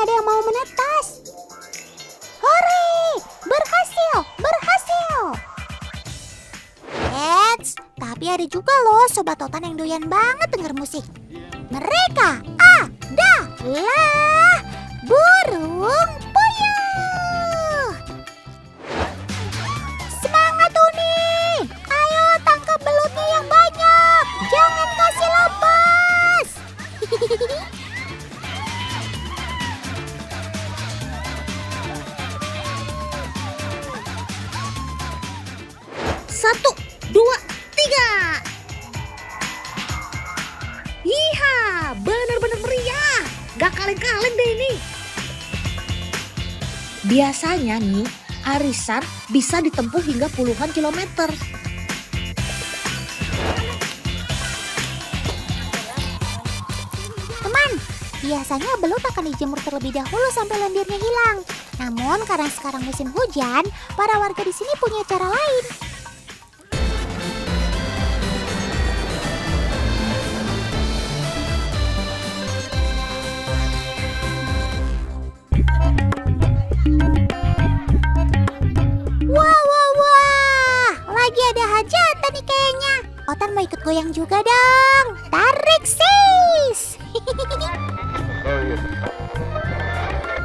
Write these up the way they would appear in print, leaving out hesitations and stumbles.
ada yang mau menetas. Hore! Berhasil! Berhasil! Eits, tapi ada juga loh Sobat Totan yang doyan banget denger musik. Mereka adalah burung puyuh. Semangat Uni! Ayo tangkap belutnya yang banyak. Jangan kasih lepas. Satu, dua, tiga. Iha, bener-bener meriah. Gak kaleng-kaleng deh ini. Biasanya nih, arisan bisa ditempuh hingga puluhan kilometer. Teman, biasanya belut akan dijemur terlebih dahulu sampai lendirnya hilang. Namun karena sekarang musim hujan, para warga di sini punya cara lain. Wah, lagi ada hajatan nih kayaknya. Otan mau ikut goyang juga dong. Tarik sis.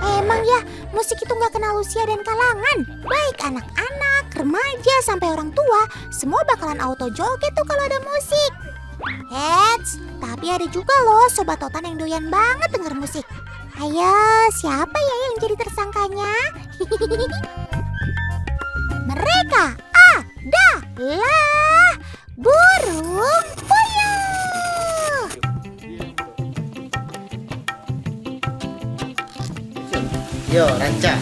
Emang ya, musik itu gak kenal usia dan kalangan. Baik anak-anak, remaja, sampai orang tua, semua bakalan auto joget tuh kalau ada musik. Heads, tapi ada juga loh Sobat Totan yang doyan banget denger musik. Ayo, siapa ya yang jadi tersangkanya? Mereka adalah burung puyuh. Yo, Ranca.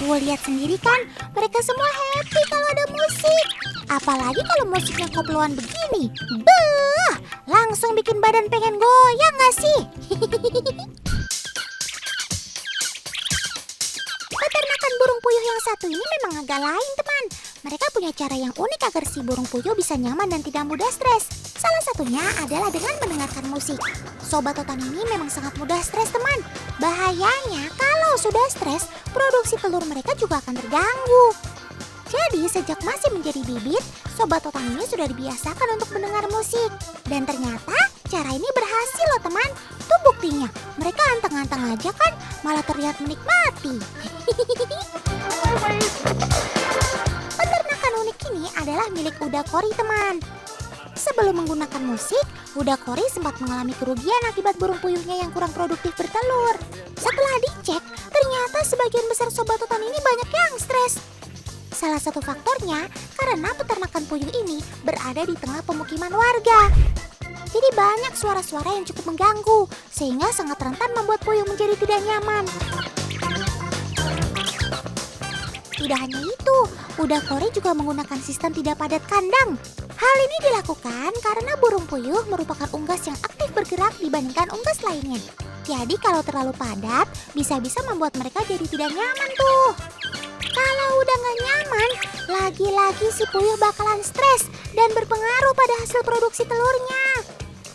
Tuh lihat sendiri kan, mereka semua happy kalau ada musik. Apalagi kalau musiknya koploan begini. Beuh, langsung bikin badan pengen goyang gak sih? Peternakan burung puyuh yang satu ini memang agak lain teman. Mereka punya cara yang unik agar si burung puyuh bisa nyaman dan tidak mudah stres. Salah satunya adalah dengan mendengarkan musik. Sobat Totan ini memang sangat mudah stres teman. Bahayanya kalau sudah stres, produksi telur mereka juga akan terganggu. Jadi sejak masih menjadi bibit, Sobat Totan ini sudah dibiasakan untuk mendengar musik. Dan ternyata cara ini berhasil loh teman. Tuh buktinya, mereka anteng-anteng aja kan, malah terlihat menikmati. Peternakan unik ini adalah milik Uda Kori teman. Sebelum menggunakan musik, Uda Kori sempat mengalami kerugian akibat burung puyuhnya yang kurang produktif bertelur. Setelah dicek, ternyata sebagian besar Sobat Totan ini banyak yang stres. Salah satu faktornya karena peternakan puyuh ini berada di tengah pemukiman warga. Jadi banyak suara-suara yang cukup mengganggu, sehingga sangat rentan membuat puyuh menjadi tidak nyaman. Tidak hanya itu, Uda Kori juga menggunakan sistem tidak padat kandang. Hal ini dilakukan karena burung puyuh merupakan unggas yang aktif bergerak dibandingkan unggas lainnya. Jadi kalau terlalu padat, bisa-bisa membuat mereka jadi tidak nyaman tuh. Kalau udah gak nyaman, lagi-lagi si puyuh bakalan stres dan berpengaruh pada hasil produksi telurnya.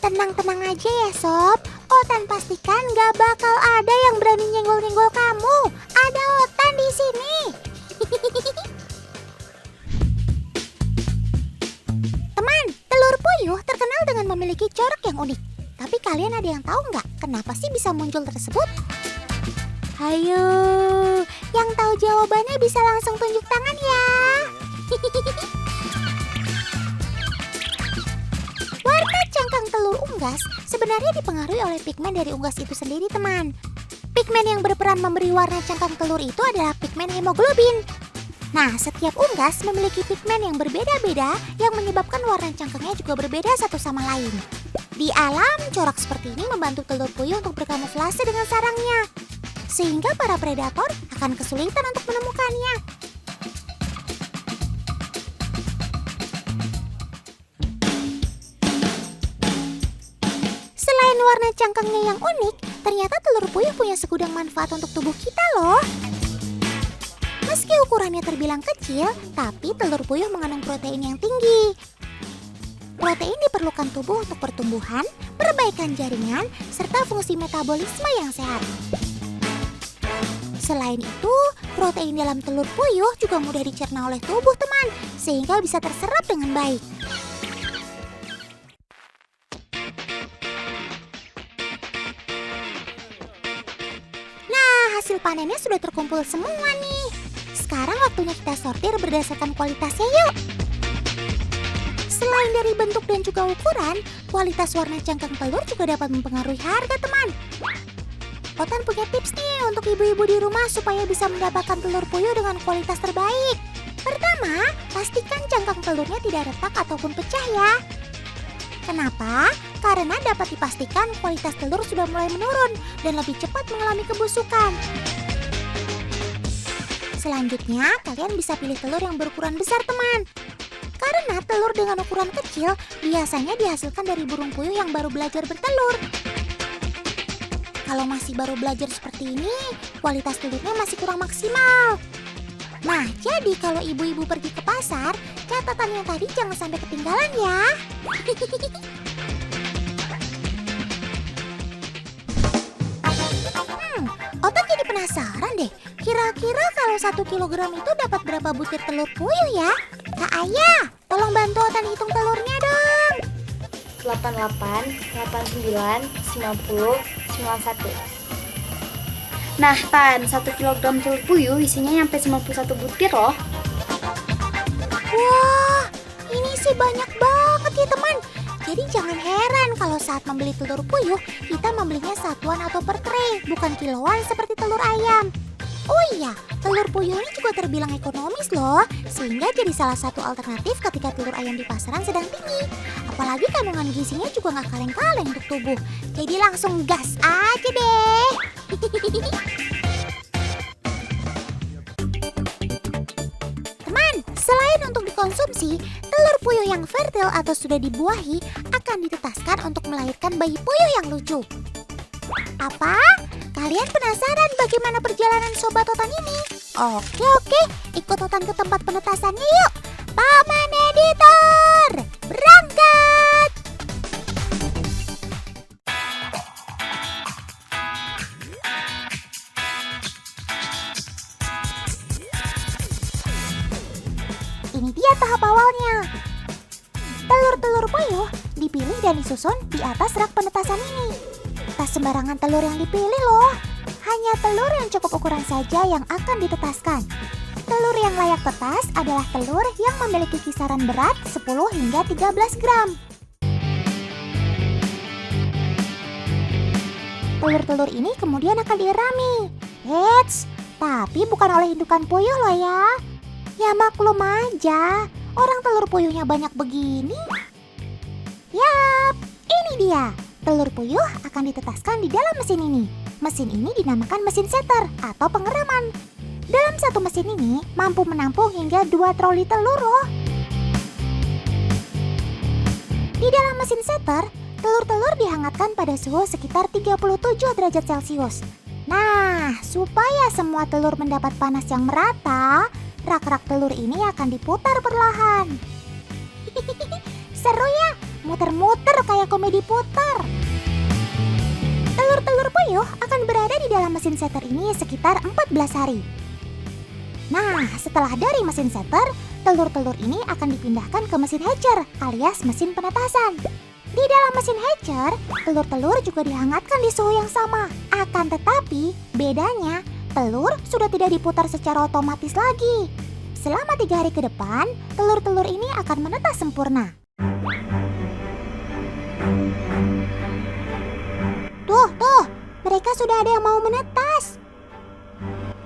Tenang-tenang aja ya sob, Otan pastikan gak bakal ada yang berani nyenggol-nyenggol kamu. Ada Otan di sini. Teman, telur puyuh terkenal dengan memiliki corak yang unik. Tapi kalian ada yang tahu nggak kenapa sih bisa muncul tersebut? Ayo, yang tahu jawabannya bisa langsung tunjuk tangan ya. Warna cangkang telur unggas sebenarnya dipengaruhi oleh pigmen dari unggas itu sendiri teman. Pigmen yang berperan memberi warna cangkang telur itu adalah pigmen hemoglobin. Nah, setiap unggas memiliki pigmen yang berbeda-beda yang menyebabkan warna cangkangnya juga berbeda satu sama lain. Di alam, corak seperti ini membantu telur puyuh untuk berkamuflase dengan sarangnya, sehingga para predator akan kesulitan untuk menemukannya. Selain warna cangkangnya yang unik, ternyata telur puyuh punya segudang manfaat untuk tubuh kita loh. Meski ukurannya terbilang kecil, tapi telur puyuh mengandung protein yang tinggi. Protein diperlukan tubuh untuk pertumbuhan, perbaikan jaringan, serta fungsi metabolisme yang sehat. Selain itu, protein dalam telur puyuh juga mudah dicerna oleh tubuh teman, sehingga bisa terserap dengan baik. Nah, hasil panennya sudah terkumpul semua nih. Sekarang waktunya kita sortir berdasarkan kualitasnya yuk. Selain dari bentuk dan juga ukuran, kualitas warna cangkang telur juga dapat mempengaruhi harga teman. Otan punya tips nih untuk ibu-ibu di rumah supaya bisa mendapatkan telur puyuh dengan kualitas terbaik. Pertama, pastikan cangkang telurnya tidak retak ataupun pecah ya. Kenapa? Karena dapat dipastikan kualitas telur sudah mulai menurun dan lebih cepat mengalami kebusukan. Selanjutnya, kalian bisa pilih telur yang berukuran besar teman. Karena telur dengan ukuran kecil biasanya dihasilkan dari burung puyuh yang baru belajar bertelur. Kalau masih baru belajar seperti ini, kualitas telurnya masih kurang maksimal. Nah, jadi kalau ibu-ibu pergi ke pasar, catatan yang tadi jangan sampai ketinggalan ya. Otak jadi penasaran deh. Kira-kira kalau 1 kilogram itu dapat berapa butir telur puyuh ya? Kak Ayah, tolong bantu Otan hitung telurnya dong. 88, 89, 90, 91. Nah, Tan, 1 kilogram telur puyuh isinya nyampe 91 butir loh. Wah, ini sih banyak banget ya teman. Jadi jangan heran kalau saat membeli telur puyuh, kita membelinya satuan atau per tray, bukan kiloan seperti telur ayam. Oh iya, telur puyuh ini juga terbilang ekonomis loh, sehingga jadi salah satu alternatif ketika telur ayam di pasaran sedang tinggi. Apalagi kandungan gizinya juga nggak kaleng-kaleng untuk tubuh. Jadi langsung gas aja deh. Teman, selain untuk dikonsumsi, telur puyuh yang fertil atau sudah dibuahi akan ditetaskan untuk melahirkan bayi puyuh yang lucu. Apa? Kalian penasaran bagaimana perjalanan Sobat Otan ini? Oke, ikut Otan ke tempat penetasannya yuk. Paman Editor, berangkat! Ini dia tahap awalnya. Telur-telur puyuh dipilih dan disusun di atas rak penetasan ini. Tak sembarangan telur yang dipilih loh. Hanya telur yang cukup ukuran saja yang akan ditetaskan. Telur yang layak tetas adalah telur yang memiliki kisaran berat 10 hingga 13 gram. Telur-telur ini kemudian akan dierami. Eits, tapi bukan oleh indukan puyuh loh ya. Ya maklum aja, orang telur puyuhnya banyak begini. Yap, ini dia. Telur puyuh akan ditetaskan di dalam mesin ini. Mesin ini dinamakan mesin setter atau pengeraman. Dalam satu mesin ini mampu menampung hingga 2 troli telur loh. Di dalam mesin setter, telur-telur dihangatkan pada suhu sekitar 37 derajat Celcius. Nah, supaya semua telur mendapat panas yang merata, rak-rak telur ini akan diputar perlahan. Seru ya, muter-muter kayak komedi putar. Telur-telur puyuh akan berada di dalam mesin setter ini sekitar 14 hari. Nah, setelah dari mesin setter, telur-telur ini akan dipindahkan ke mesin hatcher alias mesin penetasan. Di dalam mesin hatcher, telur-telur juga dihangatkan di suhu yang sama. Akan tetapi, bedanya, telur sudah tidak diputar secara otomatis lagi. Selama 3 hari ke depan, telur-telur ini akan menetas sempurna. Tuh, mereka sudah ada yang mau menetas.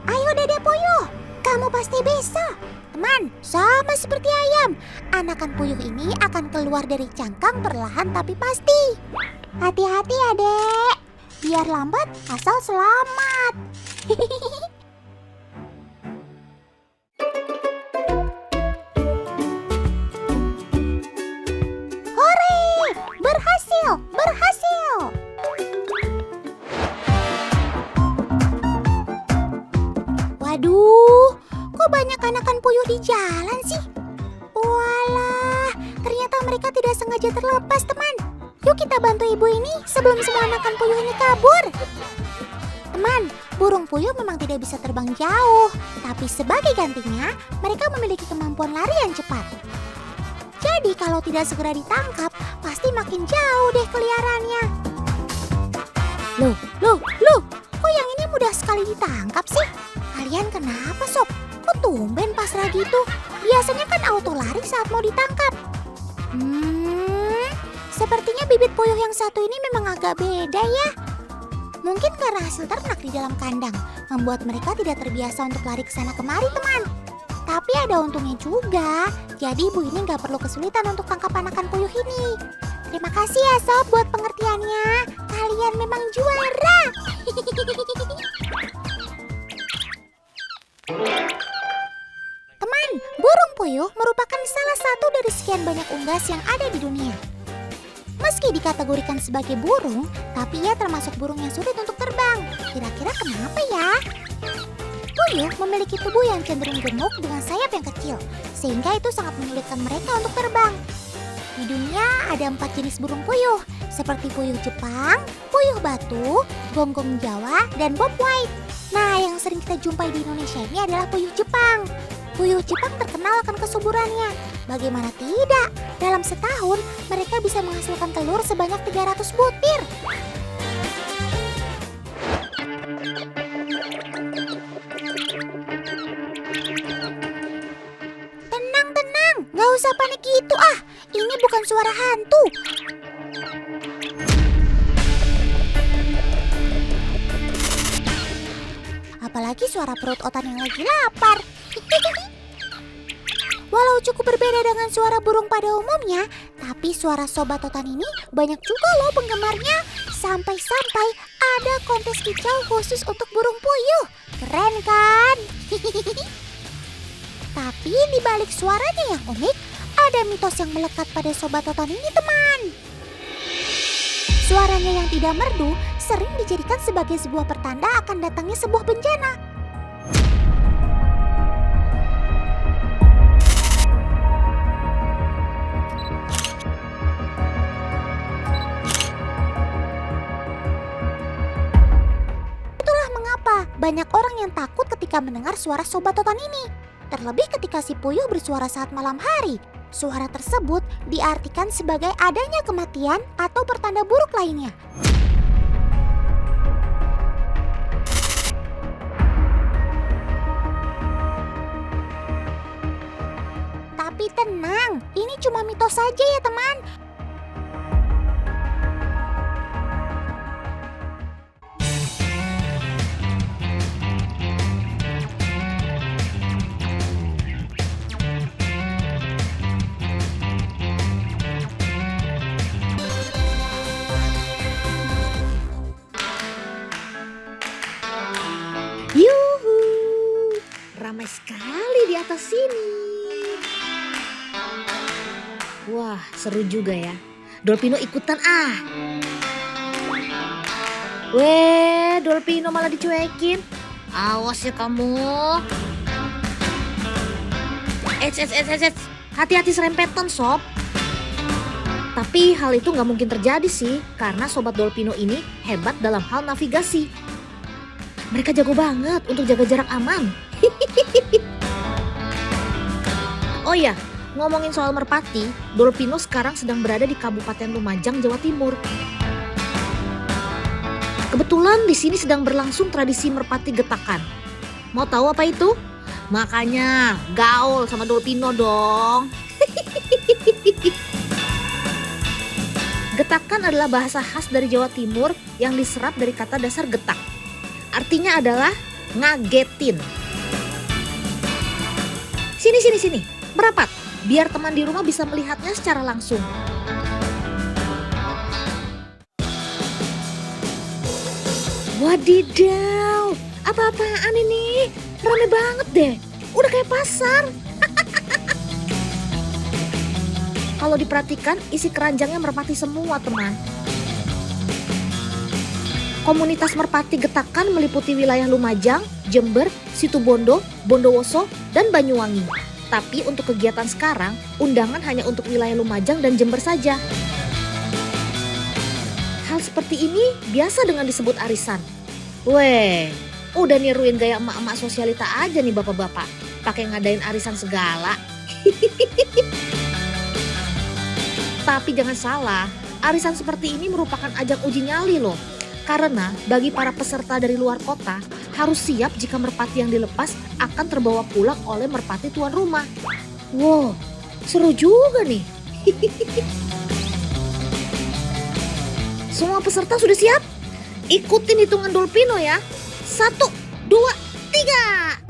Ayo Dede Puyuh, kamu pasti bisa. Teman, sama seperti ayam, anakan puyuh ini akan keluar dari cangkang perlahan tapi pasti. Hati-hati ya Dek, biar lambat asal selamat. Hore, berhasil. Waduh, kok banyak anakan puyuh di jalan sih? Walah, ternyata mereka tidak sengaja terlepas, teman. Yuk kita bantu ibu ini sebelum semua anakan puyuh ini kabur. Teman, burung puyuh memang tidak bisa terbang jauh, tapi sebagai gantinya, mereka memiliki kemampuan lari yang cepat. Jadi kalau tidak segera ditangkap, pasti makin jauh deh keliarannya. Loh, kok yang ini mudah sekali ditangkap sih? Kalian kenapa sob? Kok tumben pasrah gitu? Biasanya kan auto lari saat mau ditangkap. Sepertinya bibit puyuh yang satu ini memang agak beda ya. Mungkin karena hasil ternak di dalam kandang membuat mereka tidak terbiasa untuk lari ke sana kemari teman. Tapi ada untungnya juga, jadi ibu ini nggak perlu kesulitan untuk tangkap anakan puyuh ini. Terima kasih ya sob buat pengertiannya. Kalian memang juara. Teman, burung puyuh merupakan salah satu dari sekian banyak unggas yang ada di dunia. Meski dikategorikan sebagai burung, tapi ia termasuk burung yang sulit untuk terbang. Kira-kira kenapa ya? Puyuh memiliki tubuh yang cenderung gemuk dengan sayap yang kecil, sehingga itu sangat menyulitkan mereka untuk terbang. Di dunia ada 4 jenis burung puyuh, seperti puyuh Jepang, puyuh batu, gonggong Jawa, dan bob white. Nah, yang sering kita jumpai di Indonesia ini adalah puyuh Jepang. Puyuh Jepang terkenal akan kesuburannya. Bagaimana tidak? Dalam setahun, mereka bisa menghasilkan telur sebanyak 300 butir. Tenang, nggak usah panik gitu ah. Ini bukan suara hantu. Apalagi suara perut otan yang lagi lapar. Walau cukup berbeda dengan suara burung pada umumnya, tapi suara sobat otan ini banyak juga loh penggemarnya. Sampai-sampai ada kontes kicau khusus untuk burung puyuh. Keren kan? Tapi di balik suaranya yang unik, ada mitos yang melekat pada sobat otan ini teman. Suaranya yang tidak merdu sering dijadikan sebagai sebuah pertanda akan datangnya sebuah bencana. Itulah mengapa banyak orang yang takut ketika mendengar suara sobat otan ini. Terlebih ketika si puyuh bersuara saat malam hari. Suara tersebut diartikan sebagai adanya kematian atau pertanda buruk lainnya. Tapi tenang, ini cuma mitos saja ya teman. Yuhu, ramai sekali di atas sini. Wah, seru juga ya. Dolpino ikutan ah. Weh, Dolpino malah dicuekin. Awas ya kamu. Hati-hati serempetan sob. Tapi hal itu nggak mungkin terjadi sih, karena sobat Dolpino ini hebat dalam hal navigasi. Mereka jago banget untuk jaga jarak aman. Oh ya, ngomongin soal merpati, Dolpino sekarang sedang berada di Kabupaten Lumajang, Jawa Timur. Kebetulan di sini sedang berlangsung tradisi merpati getakan. Mau tahu apa itu? Makanya gaul sama Dolpino dong. Getakan adalah bahasa khas dari Jawa Timur yang diserap dari kata dasar getak. Artinya adalah ngagetin. Sini, merapat, biar teman di rumah bisa melihatnya secara langsung. Wadidaw, apa-apaan ini? Rame banget deh, udah kayak pasar. Kalau diperhatikan, isi keranjangnya merpati semua teman. Komunitas merpati getakan meliputi wilayah Lumajang, Jember, Situbondo, Bondowoso, dan Banyuwangi. Tapi untuk kegiatan sekarang, undangan hanya untuk wilayah Lumajang dan Jember saja. Hal seperti ini biasa dengan disebut arisan. Weh, Udah niruin gaya emak-emak sosialita aja nih bapak-bapak. Pakai ngadain arisan segala. Tapi jangan salah, arisan seperti ini merupakan ajang uji nyali loh. Karena bagi para peserta dari luar kota harus siap jika merpati yang dilepas akan terbawa pulang oleh merpati tuan rumah. Wow, seru juga nih. Semua peserta sudah siap? Ikutin hitungan Dolpino ya. 1, 2, 3.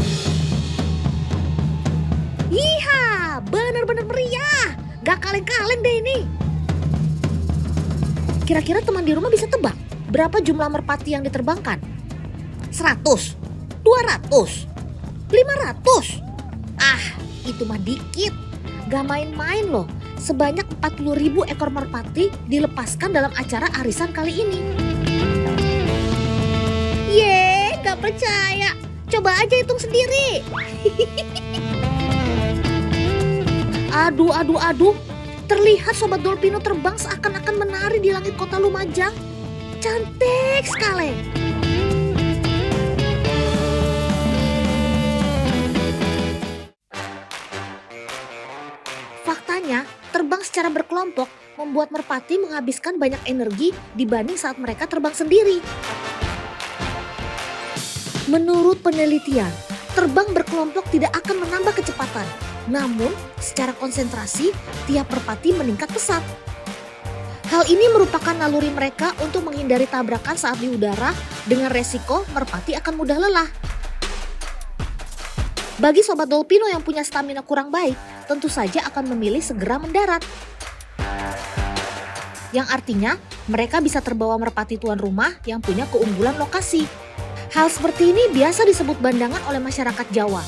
Iha, bener-bener meriah. Gak kaleng-kaleng deh ini. Kira-kira teman di rumah bisa tebak berapa jumlah merpati yang diterbangkan? 100, 200, 500. Ah, itu mah dikit. Gak main-main loh. Sebanyak 40.000 ekor merpati dilepaskan dalam acara arisan kali ini. Yeay, gak percaya. Coba aja hitung sendiri. Aduh. Terlihat Sobat Dolpino terbang seakan-akan menari di langit kota Lumajang. Cantik sekali. Faktanya, terbang secara berkelompok membuat merpati menghabiskan banyak energi dibanding saat mereka terbang sendiri. Menurut penelitian, terbang berkelompok tidak akan menambah kecepatan. Namun, secara konsentrasi, tiap merpati meningkat pesat. Hal ini merupakan naluri mereka untuk menghindari tabrakan saat di udara dengan resiko merpati akan mudah lelah. Bagi Sobat Dolpino yang punya stamina kurang baik, tentu saja akan memilih segera mendarat. Yang artinya, mereka bisa terbawa merpati tuan rumah yang punya keunggulan lokasi. Hal seperti ini biasa disebut bandangan oleh masyarakat Jawa.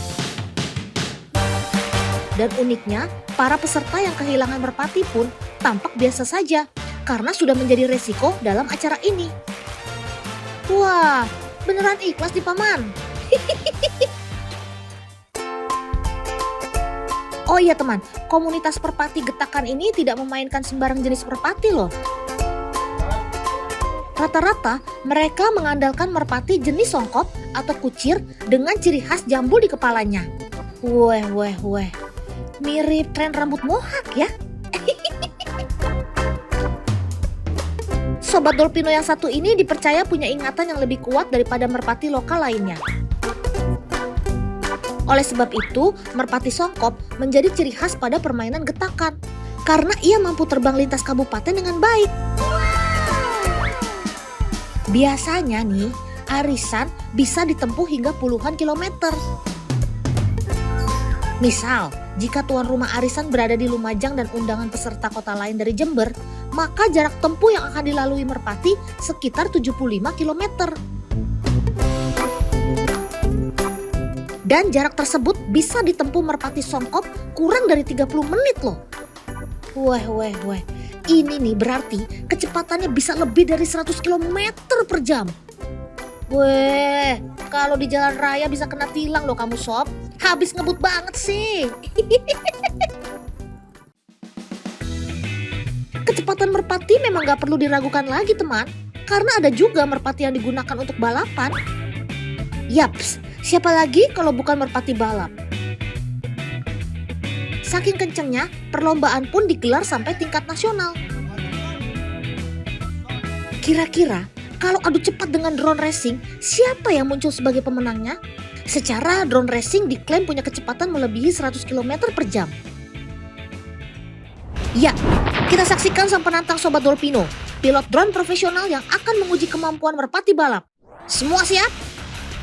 Dan uniknya, para peserta yang kehilangan merpati pun tampak biasa saja karena sudah menjadi resiko dalam acara ini. Wah, beneran ikhlas di Paman. Oh iya teman, komunitas merpati Getakan ini tidak memainkan sembarang jenis merpati loh. Rata-rata mereka mengandalkan merpati jenis songkop atau kucir dengan ciri khas jambul di kepalanya. Weh. Mirip tren rambut mohak ya. Sobat Dolpino yang satu ini dipercaya punya ingatan yang lebih kuat daripada merpati lokal lainnya. Oleh sebab itu, merpati songkop menjadi ciri khas pada permainan Getakan. Karena ia mampu terbang lintas kabupaten dengan baik. Biasanya nih, arisan bisa ditempuh hingga puluhan kilometer. Misal, jika tuan rumah arisan berada di Lumajang dan undangan peserta kota lain dari Jember, maka jarak tempuh yang akan dilalui merpati sekitar 75 km. Dan jarak tersebut bisa ditempuh merpati songkop kurang dari 30 menit loh. Weh. Ini nih berarti kecepatannya bisa lebih dari 100 km per jam. Weh, kalau di jalan raya bisa kena tilang loh kamu sob. Habis ngebut banget sih. Kecepatan merpati memang gak perlu diragukan lagi teman. Karena ada juga merpati yang digunakan untuk balapan. Yaps, siapa lagi kalau bukan merpati balap? Saking kencengnya, perlombaan pun digelar sampai tingkat nasional. Kira-kira, kalau adu cepat dengan drone racing, siapa yang muncul sebagai pemenangnya? Secara drone racing diklaim punya kecepatan melebihi 100 km per jam. Ya, kita saksikan sang penantang Sobat Dolpino, pilot drone profesional yang akan menguji kemampuan merpati balap. Semua siap?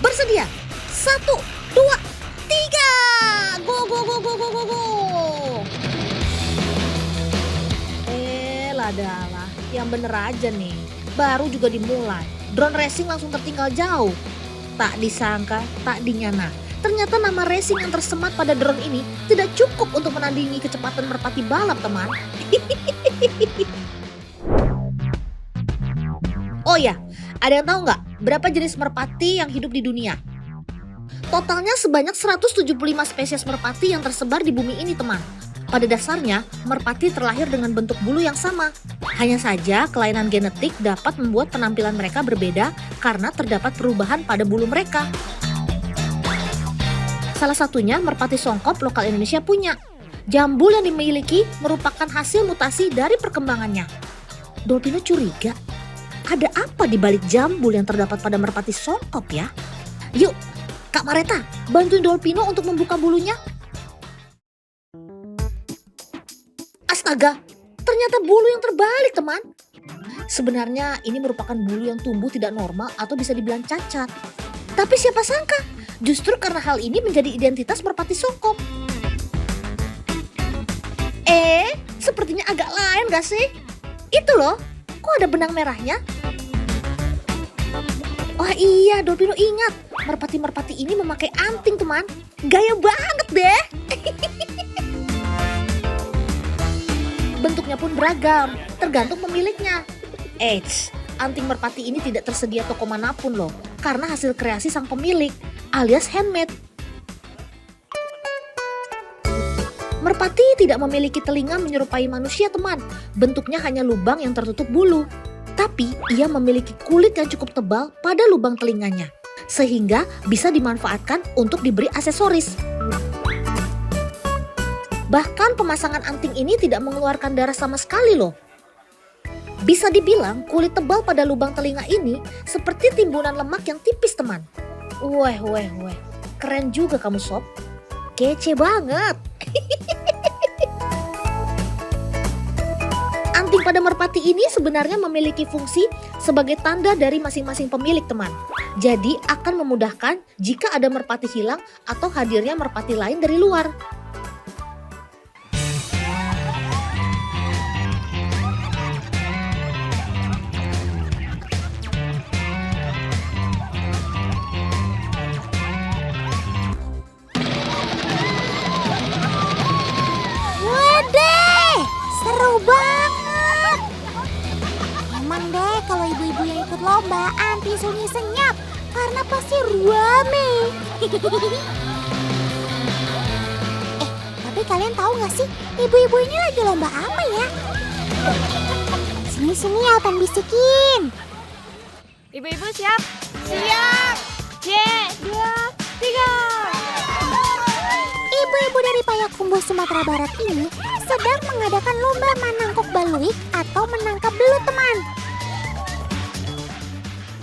Bersedia? 1, 2, 3! Go! Ladalah, yang bener aja nih. Baru juga dimulai, drone racing langsung tertinggal jauh. Tak disangka, tak dinyana. Ternyata nama racing yang tersemat pada drone ini tidak cukup untuk menandingi kecepatan merpati balap, teman. Oh ya, ada yang tahu nggak berapa jenis merpati yang hidup di dunia? Totalnya sebanyak 175 spesies merpati yang tersebar di bumi ini, teman. Pada dasarnya, merpati terlahir dengan bentuk bulu yang sama. Hanya saja, kelainan genetik dapat membuat penampilan mereka berbeda karena terdapat perubahan pada bulu mereka. Salah satunya merpati songkop lokal Indonesia punya. Jambul yang dimiliki merupakan hasil mutasi dari perkembangannya. Dolpino curiga, ada apa di balik jambul yang terdapat pada merpati songkop ya? Yuk, Kak Mareta, bantuin Dolpino untuk membuka bulunya. Astaga, ternyata bulu yang terbalik, teman. Sebenarnya ini merupakan bulu yang tumbuh tidak normal atau bisa dibilang cacat. Tapi siapa sangka, justru karena hal ini menjadi identitas merpati songkop. Sepertinya agak lain gak sih? Itu loh, kok ada benang merahnya? Wah iya, Dolpino ingat, merpati-merpati ini memakai anting, teman. Gaya banget deh. Bentuknya pun beragam, tergantung pemiliknya. Anting merpati ini tidak tersedia toko manapun loh, karena hasil kreasi sang pemilik, alias handmade. Merpati tidak memiliki telinga menyerupai manusia, teman. Bentuknya hanya lubang yang tertutup bulu. Tapi ia memiliki kulit yang cukup tebal pada lubang telinganya, sehingga bisa dimanfaatkan untuk diberi aksesoris. Bahkan pemasangan anting ini tidak mengeluarkan darah sama sekali loh. Bisa dibilang kulit tebal pada lubang telinga ini seperti timbunan lemak yang tipis, teman. Weh. Keren juga kamu, Sob. Kece banget. Anting pada merpati ini sebenarnya memiliki fungsi sebagai tanda dari masing-masing pemilik, teman. Jadi akan memudahkan jika ada merpati hilang atau hadirnya merpati lain dari luar. Seru banget. Emang deh kalau ibu-ibu yang ikut lomba anti sunyi senyap karena pasti rame. Tapi kalian tahu gak sih ibu-ibu ini lagi lomba apa ya? Sini Altan bisikin. Ibu-ibu siap? Siap. 2, 3. Ibu-ibu dari Payakumbuh, Sumatera Barat ini sedang mengadakan lomba menangkok baluik atau menangkap belut, teman.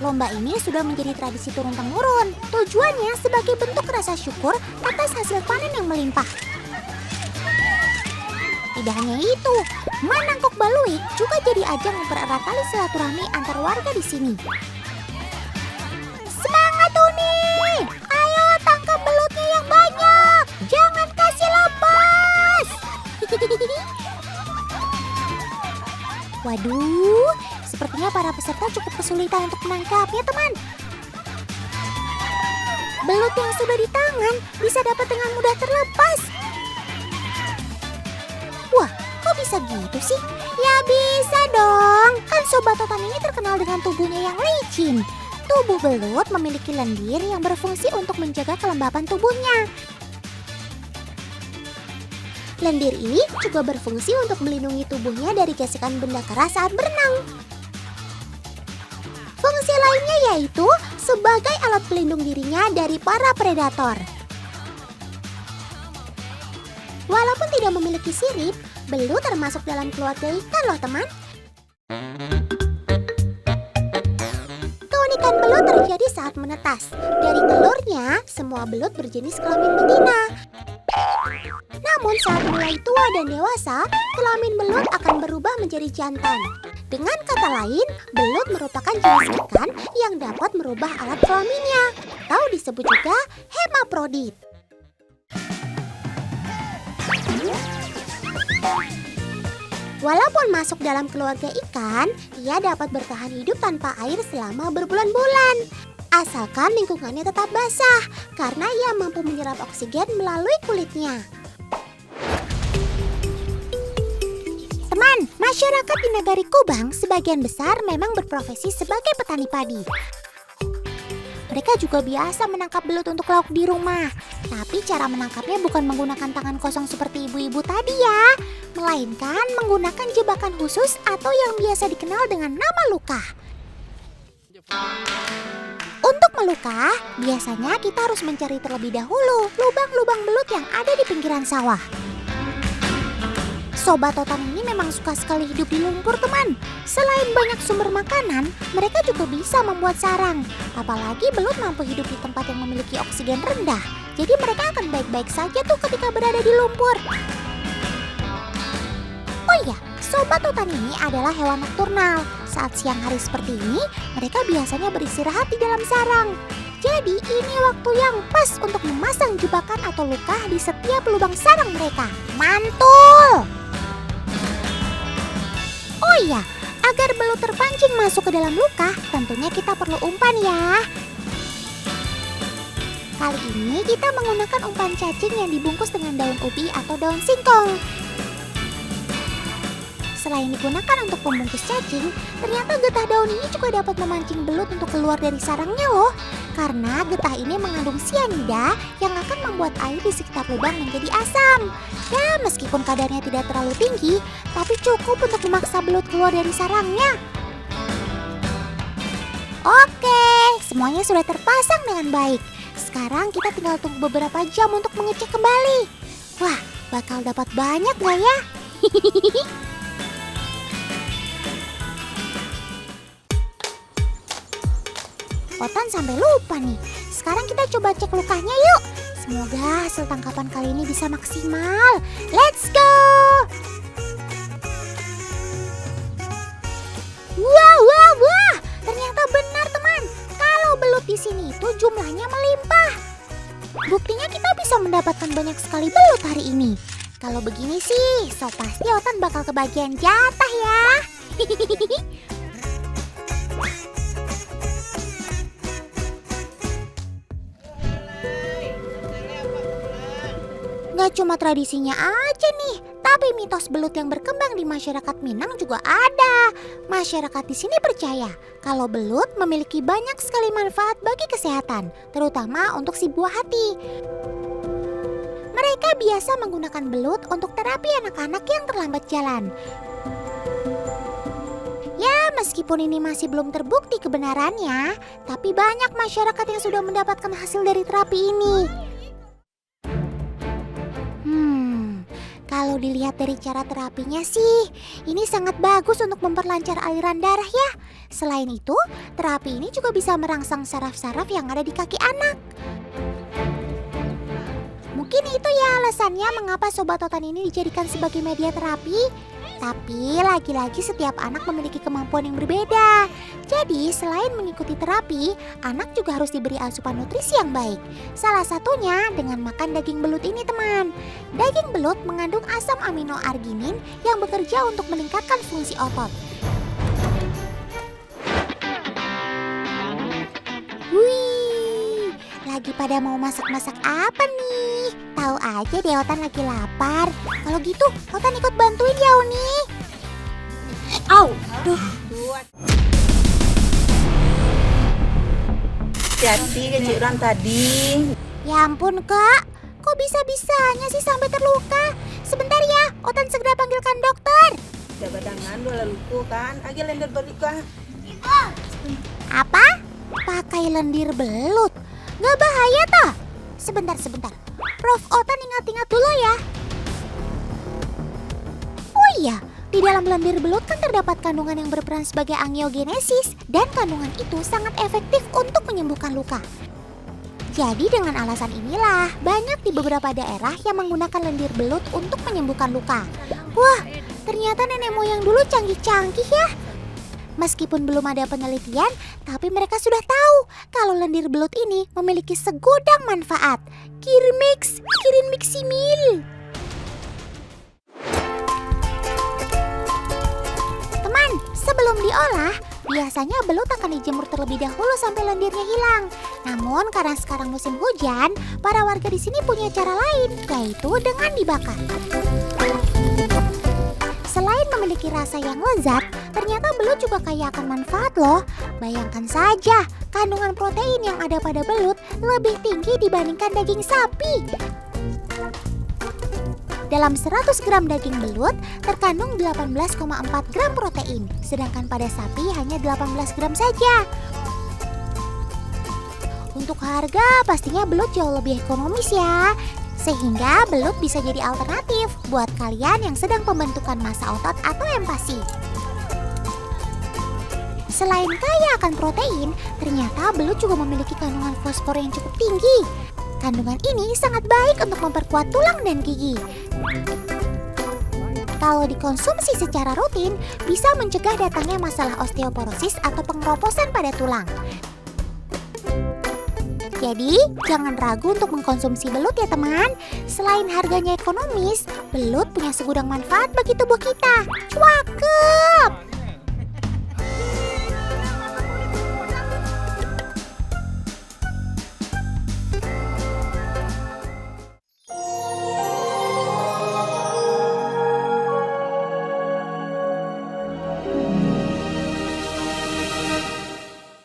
Lomba ini sudah menjadi tradisi turun-temurun. Tujuannya sebagai bentuk rasa syukur atas hasil panen yang melimpah. Tidak hanya itu, menangkok baluik juga jadi ajang mempererat tali silaturahmi antar warga di sini. Semangat Uni! Ayo tangkap belutnya yang banyak! Jangan kasih lepas! Waduh, sepertinya para peserta cukup kesulitan untuk menangkapnya, teman. Belut yang sudah di tangan bisa dapat dengan mudah terlepas. Wah, kok bisa gitu sih? Ya bisa dong, kan Sobat Totan ini terkenal dengan tubuhnya yang licin. Tubuh belut memiliki lendir yang berfungsi untuk menjaga kelembapan tubuhnya. Lendir ini juga berfungsi untuk melindungi tubuhnya dari gesekan benda keras saat berenang. Fungsi lainnya yaitu sebagai alat pelindung dirinya dari para predator. Walaupun tidak memiliki sirip, belut termasuk dalam keluarga ikan loh, teman. Keunikan belut terjadi saat menetas. Dari telurnya, semua belut berjenis kelamin betina. Namun saat mulai tua dan dewasa, kelamin belut akan berubah menjadi jantan. Dengan kata lain, belut merupakan jenis ikan yang dapat merubah alat kelaminnya, atau disebut juga hermaprodit. Walaupun masuk dalam keluarga ikan, ia dapat bertahan hidup tanpa air selama berbulan-bulan. Asalkan lingkungannya tetap basah, karena ia mampu menyerap oksigen melalui kulitnya. Teman, masyarakat di Nagari Kubang sebagian besar memang berprofesi sebagai petani padi. Mereka juga biasa menangkap belut untuk lauk di rumah. Tapi cara menangkapnya bukan menggunakan tangan kosong seperti ibu-ibu tadi ya, melainkan menggunakan jebakan khusus atau yang biasa dikenal dengan nama luka. Untuk meluka, biasanya kita harus mencari terlebih dahulu lubang-lubang belut yang ada di pinggiran sawah. Sobat Totan ini memang suka sekali hidup di lumpur, teman. Selain banyak sumber makanan, mereka juga bisa membuat sarang. Apalagi belut mampu hidup di tempat yang memiliki oksigen rendah. Jadi mereka akan baik-baik saja tuh ketika berada di lumpur. Oh iya, Sobat Totan ini adalah hewan nokturnal. Saat siang hari seperti ini, mereka biasanya beristirahat di dalam sarang. Jadi ini waktu yang pas untuk memasang jebakan atau luka di setiap lubang sarang mereka. Mantul! Oh iya, agar belut terpancing masuk ke dalam luka, tentunya kita perlu umpan ya. Kali ini kita menggunakan umpan cacing yang dibungkus dengan daun ubi atau daun singkong. Selain digunakan untuk pembungkus cacing, ternyata getah daun ini juga dapat memancing belut untuk keluar dari sarangnya loh. Karena getah ini mengandung sianida yang akan membuat air di sekitar lubang menjadi asam. Ya, meskipun kadarnya tidak terlalu tinggi, tapi cukup untuk memaksa belut keluar dari sarangnya. Oke, semuanya sudah terpasang dengan baik. Sekarang kita tinggal tunggu beberapa jam untuk mengecek kembali. Wah, bakal dapat banyak gak ya? Otan sampai lupa nih. Sekarang kita coba cek lukanya yuk. Semoga hasil tangkapan kali ini bisa maksimal. Let's go! Wah! Ternyata benar teman. Kalau belut di sini itu jumlahnya melimpah. Buktinya kita bisa mendapatkan banyak sekali belut hari ini. Kalau begini sih, so pasti Otan bakal kebagian jatah ya. Gak cuma tradisinya aja nih, tapi mitos belut yang berkembang di masyarakat Minang juga ada. Masyarakat di sini percaya kalau belut memiliki banyak sekali manfaat bagi kesehatan, terutama untuk si buah hati. Mereka biasa menggunakan belut untuk terapi anak-anak yang terlambat jalan. Ya, meskipun ini masih belum terbukti kebenarannya, tapi banyak masyarakat yang sudah mendapatkan hasil dari terapi ini. Kalau dilihat dari cara terapinya sih, ini sangat bagus untuk memperlancar aliran darah ya. Selain itu, terapi ini juga bisa merangsang saraf-saraf yang ada di kaki anak. Mungkin itu ya alasannya mengapa Sobat Totan ini dijadikan sebagai media terapi. Tapi lagi-lagi setiap anak memiliki kemampuan yang berbeda. Jadi selain mengikuti terapi, anak juga harus diberi asupan nutrisi yang baik. Salah satunya dengan makan daging belut ini teman. Daging belut mengandung asam amino arginin yang bekerja untuk meningkatkan fungsi otot. Wih, lagi pada mau masak-masak apa nih? Tahu aja deh Otan lagi lapar. Kalau gitu Otan ikut bantuin ya Uni. Au, duh. Hati-hati keciuran tadi. Ya ampun kak, kok bisa-bisanya sih sampai terluka? Sebentar ya, Otan segera panggilkan dokter. Udah badangan dua luku kan? Agi lendir balik kah? Apa? Pakai lendir belut? Nggak bahaya toh? Sebentar. Prof Otan ingat-ingat dulu ya. Oh iya, di dalam lendir belut kan terdapat kandungan yang berperan sebagai angiogenesis. Dan kandungan itu sangat efektif untuk menyembuhkan luka. Jadi dengan alasan inilah, banyak di beberapa daerah yang menggunakan lendir belut untuk menyembuhkan luka. Wah, ternyata nenek moyang dulu canggih-canggih ya. Meskipun belum ada penelitian, tapi mereka sudah tahu kalau lendir belut ini memiliki segudang manfaat. Kirin miximil. Teman, sebelum diolah, biasanya belut akan dijemur terlebih dahulu sampai lendirnya hilang. Namun karena sekarang musim hujan, para warga di sini punya cara lain, yaitu dengan dibakar. Selain memiliki memiliki rasa yang lezat, ternyata belut juga kaya akan manfaat loh. Bayangkan saja, kandungan protein yang ada pada belut lebih tinggi dibandingkan daging sapi. Dalam 100 gram daging belut terkandung 18,4 gram protein, sedangkan pada sapi hanya 18 gram saja. Untuk harga pastinya belut jauh lebih ekonomis ya. Sehingga belut bisa jadi alternatif buat kalian yang sedang pembentukan massa otot atau empasi. Selain kaya akan protein, ternyata belut juga memiliki kandungan fosfor yang cukup tinggi. Kandungan ini sangat baik untuk memperkuat tulang dan gigi. Kalau dikonsumsi secara rutin, bisa mencegah datangnya masalah osteoporosis atau pengeroposan pada tulang. Jadi, jangan ragu untuk mengkonsumsi belut ya teman. Selain harganya ekonomis, belut punya segudang manfaat bagi tubuh kita. Cakep!